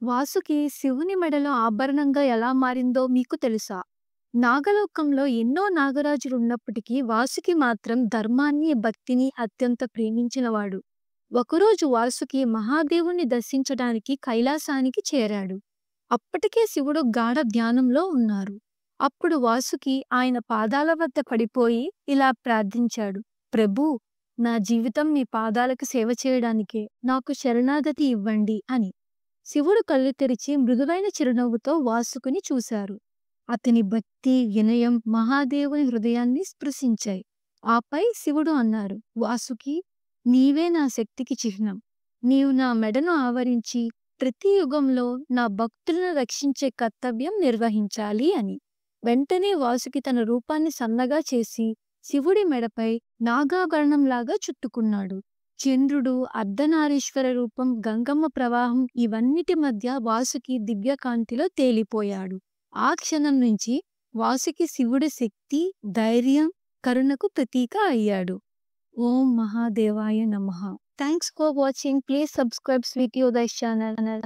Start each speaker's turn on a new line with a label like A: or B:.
A: వాసుకి శివుని మెడలో ఆభరణంగా ఎలా మారిందో మీకు తెలుసా? నాగలోకంలో ఎన్నో నాగరాజులున్నప్పటికీ వాసుకి మాత్రం ధర్మాన్ని, భక్తిని అత్యంత ప్రేమించినవాడు. ఒకరోజు వాసుకి మహాదేవుణ్ణి దర్శించడానికి కైలాసానికి చేరాడు. అప్పటికే శివుడు గాఢ ధ్యానంలో ఉన్నారు. అప్పుడు వాసుకి ఆయన పాదాల వద్ద పడిపోయి ఇలా ప్రార్థించాడు. ప్రభూ, నా జీవితం మీ పాదాలకు సేవ చేయడానికే, నాకు శరణాగతి ఇవ్వండి అని. శివుడు కళ్ళు తెరిచి మృదువైన చిరునవ్వుతో వాసుకుని చూశారు. అతని భక్తి, వినయం మహాదేవుని హృదయాన్ని స్పృశించాయి. ఆపై శివుడు అన్నారు, వాసుకి, నీవే నా శక్తికి చిహ్నం. నీవు నా మెడను ఆవరించి ప్రతి యుగంలో నా భక్తులను రక్షించే కర్తవ్యం నిర్వహించాలి అని. వెంటనే వాసుకి తన రూపాన్ని సన్నగా చేసి శివుడి మెడపై నాగాభరణంలాగా చుట్టుకున్నాడు. చంద్రుడు, అర్ధనారీశ్వర రూపం, గంగమ్మ ప్రవాహం ఇవన్నిటి మధ్య వాసుకి దివ్యకాంతిలో తేలిపోయాడు. ఆ క్షణం నుంచి వాసుకి శివుడి శక్తి, ధైర్యం, కరుణకు ప్రతీక అయ్యాడు. ఓం మహాదేవాయ నమః. Thanks for watching. Please subscribe Sweety Uday channel.